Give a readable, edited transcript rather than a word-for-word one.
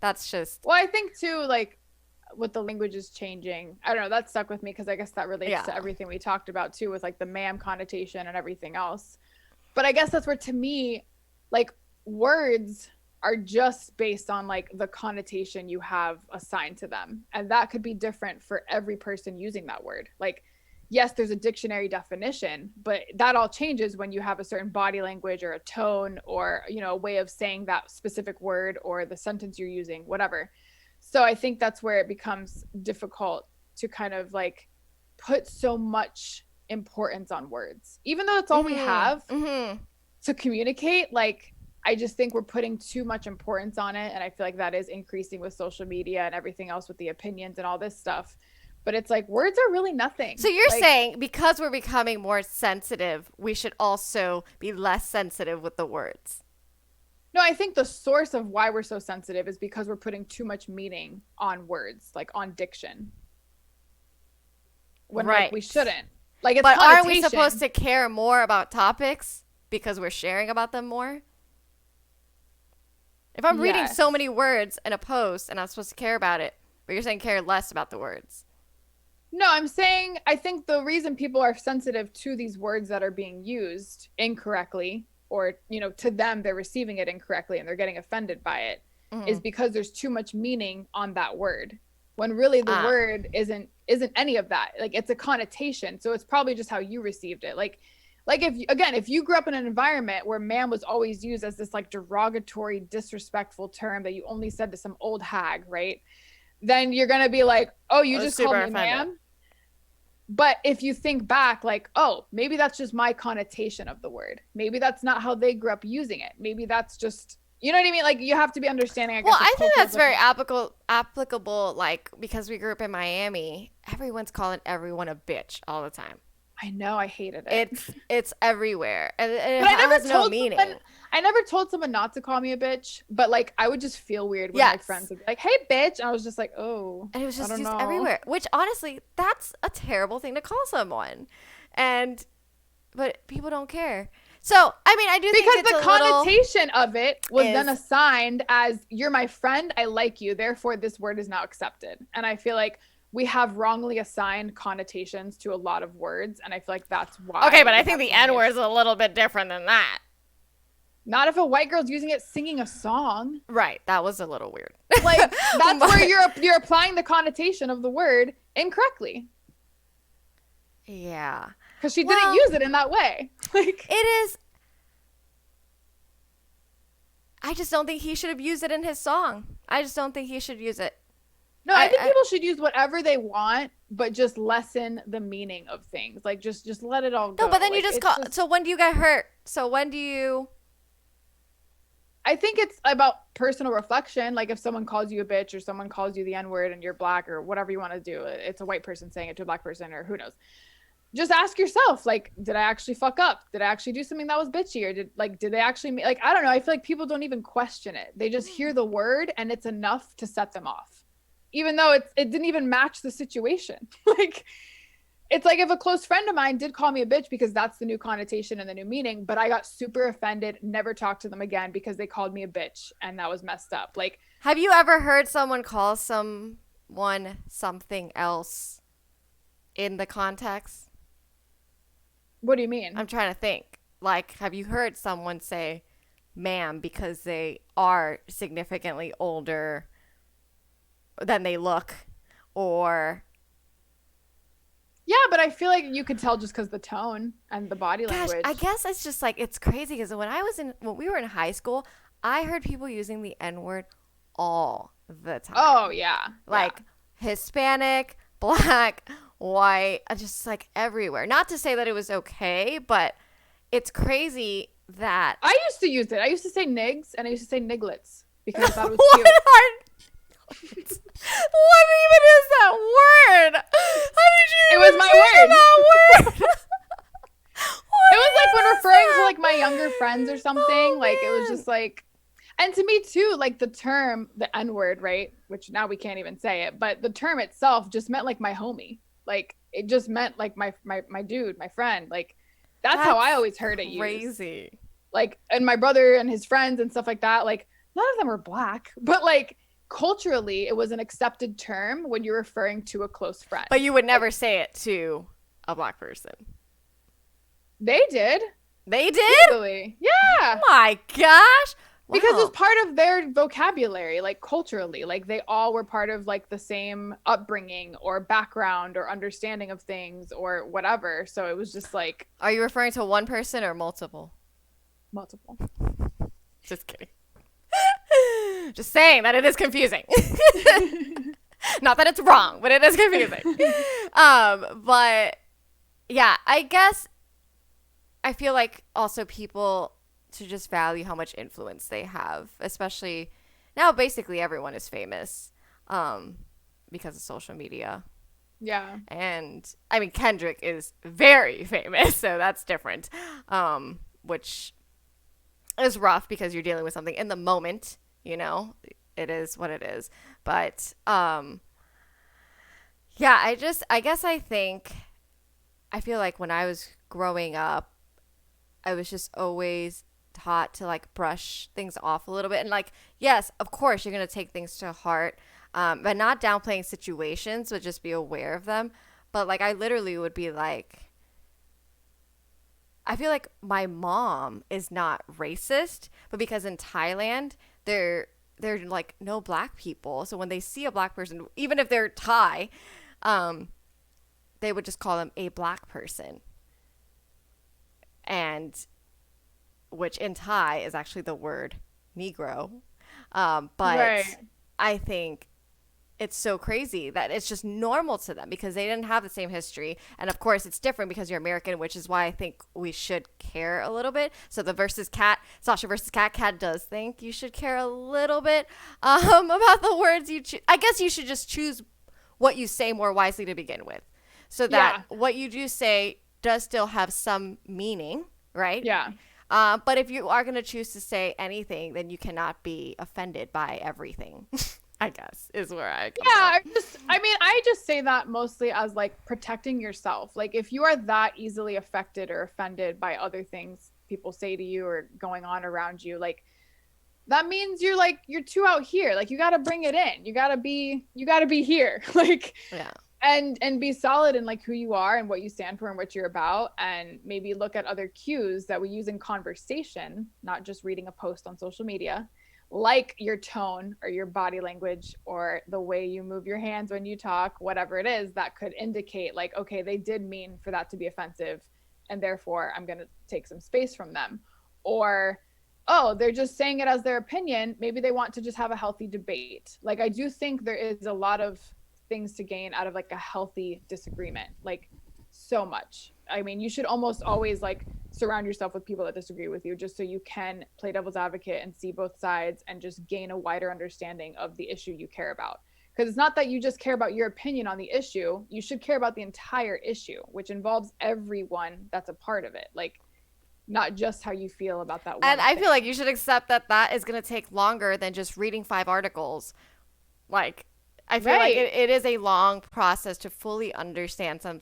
That's just Well, I think too, like with the languages changing, I don't know, that stuck with me because I guess that relates yeah. to everything we talked about too, with like the ma'am connotation and everything else. But I guess that's where, to me, like words are just based on like the connotation you have assigned to them. And that could be different for every person using that word. Like, yes, there's a dictionary definition, but that all changes when you have a certain body language or a tone or, you know, a way of saying that specific word or the sentence you're using, whatever. So I think that's where it becomes difficult to kind of like put so much importance on words, even though that's all we Mhm. have Mhm. to communicate. Like, I just think we're putting too much importance on it, and I feel like that is increasing with social media and everything else with the opinions and all this stuff. But it's like words are really nothing. So you're Like, saying because we're becoming more sensitive, we should also be less sensitive with the words. no, I think the source of why we're so sensitive is because we're putting too much meaning on words, like on diction, when like Right. we shouldn't. Like, it's But aren't we supposed connotation. to care more about topics because we're sharing about them more? If I'm reading so Yes. many words in a post and I'm supposed to care about it, but you're saying care less about the words. No, I'm saying I think the reason people are sensitive to these words that are being used incorrectly, or, you know, to them they're receiving it incorrectly and they're getting offended by it, is Hmm. because there's too much meaning on that word. When really the Ah. word isn't any of that. Like, it's a connotation. So it's probably just how you received it. Like if, again, if you grew up in an environment where man was always used as this like derogatory, disrespectful term that you only said to some old hag, right? Then you're going to be like, "Oh, I you was just called super me offended. ma'am?" But if you think back, like, oh, maybe that's just my connotation of the word. Maybe that's not how they grew up using it. Maybe that's just, you know what I mean? Like, you have to be understanding, I Well, guess, of I think cultural that's very difference. applicable. Like because we grew up in Miami, everyone's calling everyone a bitch all the time. I know, I hated it. It's everywhere, and it But I never has no told someone, meaning. I never told someone not to call me a bitch, but like, I would just feel weird when like friends Yes, would be like, "Hey, bitch." And I was just like, "Oh, and it was I just don't used know." everywhere. Which honestly, that's a terrible thing to call someone, and but people don't care. So I mean, I do think Because it's the a little connotation of it was then is assigned as, "You're my friend, I like you, therefore this word is now accepted." And I feel like we have wrongly assigned connotations to a lot of words, and I feel like that's okay, why but I we think have the so many N word is issues. a little bit different than that. Not if a white girl's using it singing a song. Right, that was a little weird. Like, that's where But you're applying the connotation of the word incorrectly, yeah. because she didn't Well, use it in that way. Like, it is. I just don't think he should have used it in his song. I just don't think he should use it. no, I think I people should use whatever they want, but just lessen the meaning of things. Like, just let it all no, but go. then you Like, just it's call. just, So when do you get hurt? So when do you? I think it's about personal reflection. Like, if someone calls you a bitch or someone calls you the N word and you're black or whatever you want to do, it's a white person saying it to a black person or who knows. Just ask yourself, like, did I actually fuck up? Did I actually do something that was bitchy? Or did they actually like, I don't know. I feel like people don't even question it. They just hear the word and it's enough to set them off. Even though it didn't even match the situation. Like, it's like if a close friend of mine did call me a bitch because that's the new connotation and the new meaning, but I got super offended, never talked to them again because they called me a bitch and that was messed up. Like, Have you ever heard someone call someone something else in the context? what do you mean? I'm trying to think. Like, have you heard someone say "ma'am" because they are significantly older than they look, or Yeah, but I feel like you could tell just because the tone and the body gosh, I language. guess it's just like it's crazy because when we were in high school, I heard people using the N word all the time. Oh yeah, yeah. Like Hispanic, black, white, just like everywhere. Not to say that it was okay, but it's crazy that I used to use it. I used to say nigs and I used to say niglets because I thought it was what cute. are what even is that word? How did you It was even my think of word. that word? It What was like even when is referring to that? like my younger friends or something, like it was Oh just like, and to me too, like the term, the N word, right? Which now we can't even say it, but the term itself just meant like my homie. Like, it just meant like my dude, my friend. Like, that's how I that's always heard it used. crazy. Like, and my brother and his friends and stuff like that, like none of them were black, but like culturally it was an accepted term when you're referring to a close friend. But you would Like, never say it to a black person. they did They did? easily. Yeah. My gosh. Because Wow. it's part of their vocabulary, like culturally, like they all were part of like the same upbringing or background or understanding of things or whatever. So it was just like Are you referring to one person or multiple? multiple. Just kidding. Just saying that it is confusing. Not that it's wrong, but it is confusing. But yeah, I guess I feel like also people to just value how much influence they have, especially now. Basically, everyone is famous because of social media, Yeah. and I mean Kendrick is very famous, so that's different. Which is rough because you're dealing with something in the moment. You know, it is what it is. But yeah, I guess I feel like when I was growing up, I was just always taught to like brush things off a little bit. And like, yes, of course, you're going to take things to heart, but not downplaying situations, but just be aware of them. But like, I literally would be like, I feel like my mom is not racist, but because in Thailand, they're like no black people. So when they see a black person, even if they're Thai, um, they would just call them a black person. And which in Thai is actually the word Negro. But Right. I think it's so crazy that it's just normal to them because they didn't have the same history. And of course, it's different because you're American, which is why I think we should care a little bit. So the versus cat, Sasha versus cat, cat does think you should care a little bit about the words you choose. I guess you should just choose what you say more wisely to begin with so that Yeah. what you do say does still have some meaning, right? Yeah. But if you are going to choose to say anything, then you cannot be offended by everything. I guess is where I come Yeah, from. I just say that mostly as like protecting yourself. Like if you are that easily affected or offended by other things people say to you or going on around you, like that means you're too out here. Like you got to bring it in. You got to be here. Like Yeah. and be solid in like who you are and what you stand for and what you're about, and maybe look at other cues that we use in conversation, not just reading a post on social media, like your tone or your body language or the way you move your hands when you talk, whatever it is that could indicate like, okay, they did mean for that to be offensive and therefore I'm going to take some space from them. Or oh, they're just saying it as their opinion. Maybe they want to just have a healthy debate. Like I do think there is a lot of things to gain out of like a healthy disagreement. Like so much. I mean, you should almost always like surround yourself with people that disagree with you just so you can play devil's advocate and see both sides and just gain a wider understanding of the issue you care about. Because it's not that you just care about your opinion on the issue, you should care about the entire issue, which involves everyone that's a part of it. Like not just how you feel about that one And I thing. feel like you should accept that that is going to take longer than just reading 5 articles. Like, I feel like Right. it is a long process to fully understand something.